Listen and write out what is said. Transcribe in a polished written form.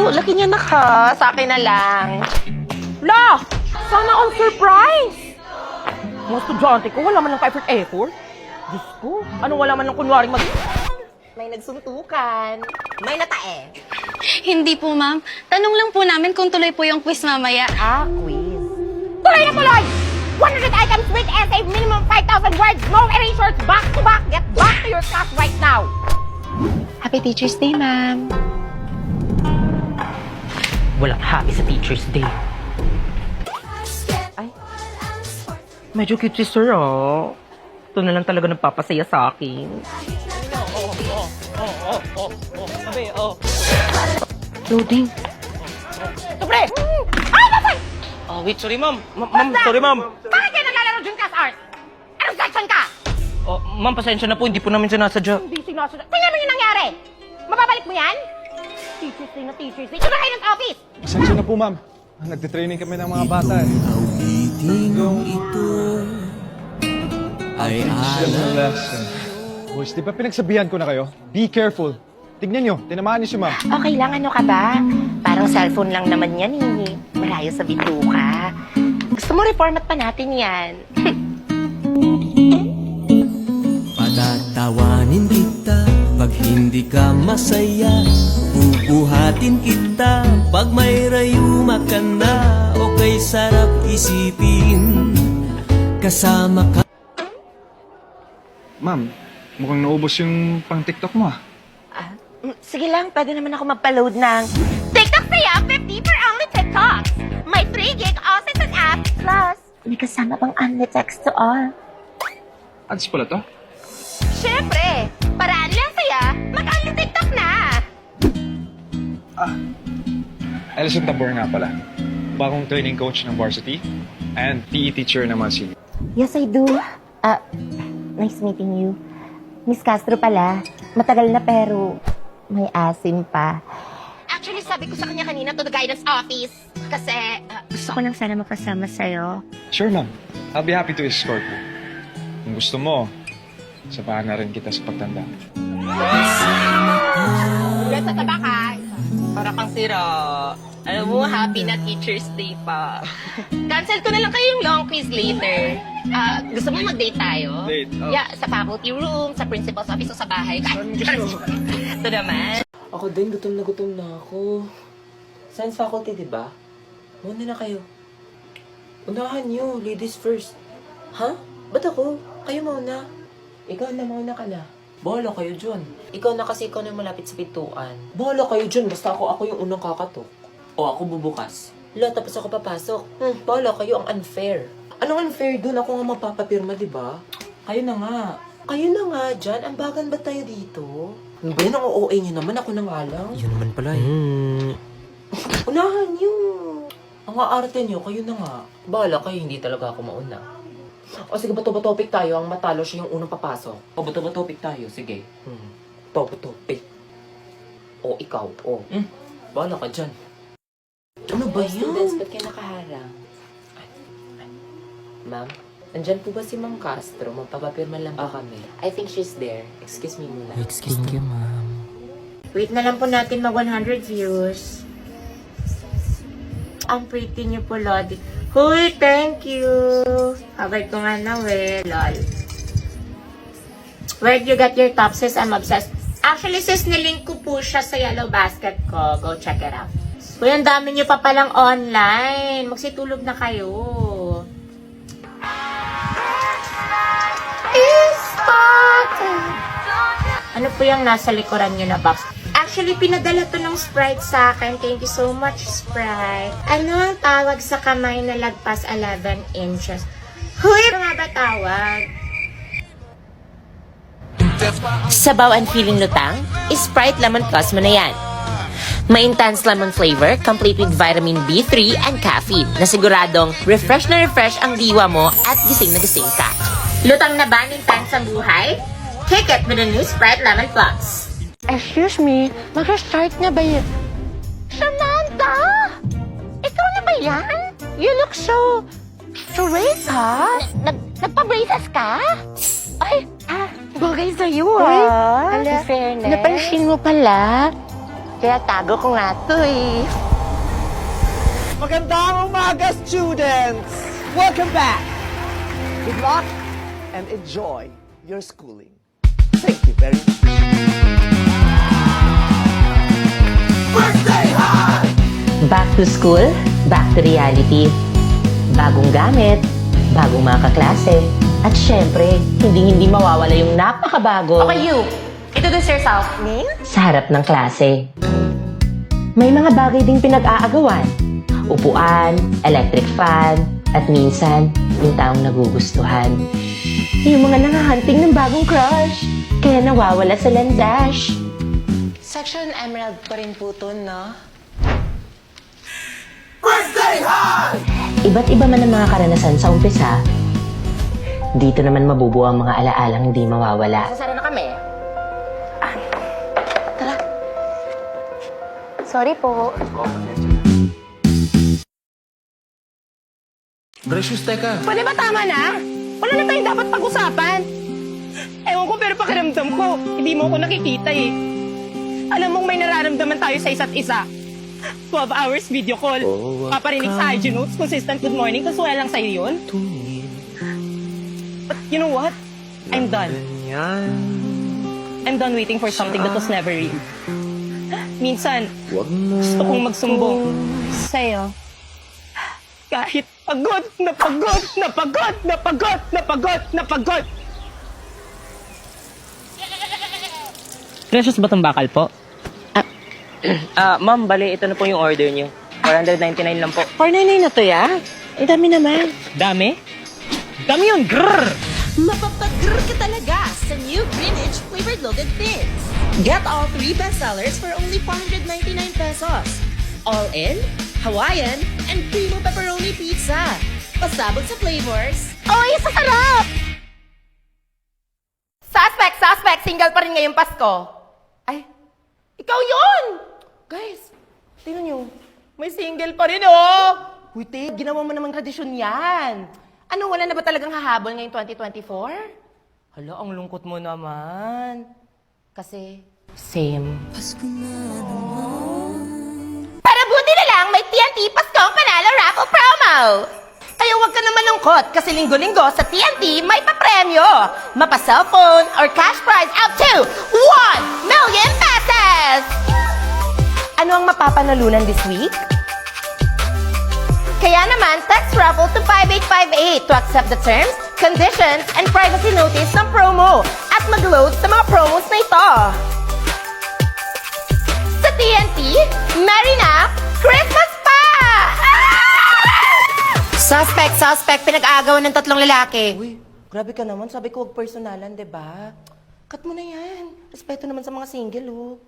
Laki niya na ka. Sa akin na lang. La! Sana all surprise! Mga estudyante ko, wala man lang ka-effort. Diyos ko, ano wala man lang kunwaring May nagsuntukan. May natae. Hindi po, ma'am. Tanong lang po namin kung tuloy po yung quiz mamaya. Quiz. Tuloy na tuloy! 100 items with essay, minimum 5,000 words, no erasures, back to back! Get back to your class right now! Happy Teacher's Day, ma'am. Walang happy sa Teacher's Day. Ay, medyo cute si Sir, oh. Ito na lang talaga nagpapasaya sa akin. Loading. Sobre! Nasaan? Wait, sorry ma'am. Ma'am, sorry ma'am. Bakit kayo naglalaro dyan class art? Anong section ka? Ma'am, pasensya na po. Hindi po namin sinasadya. Hindi sinasadya. Tingnan mo yung nangyari! Mababalik mo yan? Teacher's Day na Teacher's Day. Ito na kayo ng office! Pasensya na po, ma'am. Nagtitraining kami ng mga bata eh. Civil lesson. Boys, di ba pinagsabihan ko na kayo? Be careful. Tignan nyo, tinamaan niyo si ma'am. Okay lang, ano ka ba? Parang cellphone lang naman yan eh. Malayo sa bituka. Gusto mo reformat pa natin yan. Patatawanin kita pag hindi ka masaya. Bubuhatin kita pag may rayuma ka na. Okay, sarap isipin kasama ka. Ma'am, mukhang naubos yung pang TikTok mo ah. Sige lang, pwede naman ako magpa-load ng TikTok saya, 50 for only TikToks. May 3 gig also an app. Plus, may kasama pang only text to all. Ads pala to? Siyempre, paraan lang saya, mag-only TikTok na. Alison Tabor nga pala. Bagong training coach ng varsity and PE teacher naman si... Yes, I do. Nice meeting you. Miss Castro pala. Matagal na pero may asim pa. Actually, sabi ko sa kanya kanina to the guidance office. Kasi gusto ko lang sana makasama sa'yo. Sure, ma'am. I'll be happy to escort you. Kung gusto mo, sabahan na rin kita sa pagtanda. Ulan sa taba ka. Para kang sira. Alam mo, happy na Teacher's Day pa. Cancel ko na lang kayo yung long quiz later. Gusto mo mag-date tayo? Date? Oh. Yeah, sa faculty room, sa principal's office o sa bahay. Ito naman. Ako din, gutom na ako. Science faculty, di ba? Muna na kayo. Unahan niyo, ladies first. Ha? Ba't ako? Kayo muna. Ikaw na, mauna ka na. Bahala kayo dyan. Ikaw na kasi ikaw na malapit sa pintuan. Bahala kayo dyan, basta ako yung unang kakatok. O ako bubukas. La, tapos ako papasok. Bahala kayo, ang unfair. Anong unfair dun? Ako nga magpapapirma, di ba? Kayo na nga. Kayo na nga dyan. Ang bagan ba tayo dito? Ano ba yan? Ang OA nyo naman. Ako na nga lang. Yun naman pala eh. Unahan nyo. Ang aarte nyo, kayo na nga. Bahala kayo, hindi talaga ako mauna. O sige, bato-topic tayo. Ang matalo siya yung unang papasok. O bato-topic tayo, sige. Bato-topic. O ikaw, o. Bahala ka dyan. Ano ba yan? Students, ba't kayo nakaharang? Ma'am, andyan po ba si Ma'am Castro? Magpapapirma lang ba kami? I think she's there. Excuse me muna. Excuse me, ma'am. Wait na lang po natin mag 100 views. Ang pretty niyo po, Lodi. Huy, thank you. Covered ko nga na, lol. Where'd you get your top, sis? I'm obsessed. Actually, sis, nilink ko po siya sa yellow basket ko. Go check it out. Uy, ang dami niyo pa palang online. Magsitulog na kayo. Ano po yung nasa likuran niyo na box? Actually, pinadala to ng Sprite sa akin. Thank you so much, Sprite. Ano ang tawag sa kamay na lagpas 11 inches? Huy, ano nga ba tawag? Sabaw and feeling lutang? Sprite Lemon Plus mo na yan. May intense lemon flavor, complete with vitamin B3 and caffeine, na siguradong refresh na refresh ang diwa mo at gising na gising ka. Lutang na ba ng intense ang buhay? Take it with the new Sprite Lemon Plus. Excuse me, mag-start na ba yun? Samantha! Ikaw na ba yan? You look so... straight, ha? Nagpa-braces ka? Ay, bagay sa'yo, ha? In fairness. Napansin mo pala? Kaya tago ko nga to eh. Magandang umaga, students! Welcome back! Good luck and enjoy your schooling. Thank you very much. Back to school, back to reality. Bagong gamit, bagong mga kaklase, at syempre, hindi mawawala yung napakabago. Okay, you. Introduce yourself. Me? Sa harap ng klase. May mga bagay ding pinag-aagawan. Upuan, electric fan, at minsan, yung taong nagugustuhan. Yung mga nangahanting ng bagong crush, kaya nawawala sa landash. Section Emerald pa rin po to, no? Iba't iba man ang mga karanasan sa umpisa, dito naman mabubuo ang mga alaalang hindi mawawala. Sasara na kami. Sorry po. Precious, teka. Pwede ba tama na? Wala na tayong dapat pag-usapan. Ewan ko pero pakiramdam ko, hindi mo ako nakikita eh. Alam mong may nararamdaman tayo sa isa't isa. 12 hours video call. Paparinig sa IG notes, consistent good morning, tapos wala lang sa'yo yun. But you know what? I'm done. I'm done waiting for something that was never real. Minsan, gusto kong magsumbong sa'yo. Kahit pagod na pagod na pagod na pagod na pagod na pagod. Precious ba itong bakal po? Ma'am, bali, ito na po yung order niyo. 499 lang po. 499 na to, ya? Eh, dami naman. Dami? Dami yun! Grrr! Mapapag-grr ka talaga sa new Greenwich flavored loaded bits. Get all 3 bestsellers for only 499 pesos. All in, Hawaiian, and creamy pepperoni pizza. Pasabog sa flavors. Oy, sa sarap! Suspect! Single pa rin ngayong Pasko. Ay, ikaw yun! Guys, tingnan nyo. May single pa rin, oh! Uy, te, ginawa mo namang tradisyon yan. Ano, wala na ba talagang hahabol ngayong 2024? Hala, ang lungkot mo naman. Kasi, same. Para buti na lang, may TNT Paskong Panalo Raffle Promo! Kaya huwag ka naman lungkot kasi linggo-linggo sa TNT may papremyo. Mapa-cellphone or cash prize up to 1 million pesos! Ano ang mapapanalunan this week? Kaya naman, text raffle to 5858 to accept the terms, conditions, and privacy notice ng promo at mag-load sa mga promos na ito. Sa TNT, Merry na Christmas pa! Suspect! Pinag-aagawan ng 3 lalaki. Uy, grabe ka naman. Sabi ko, huwag personalan, di ba? Cut mo na yan. Respeto naman sa mga single, oh.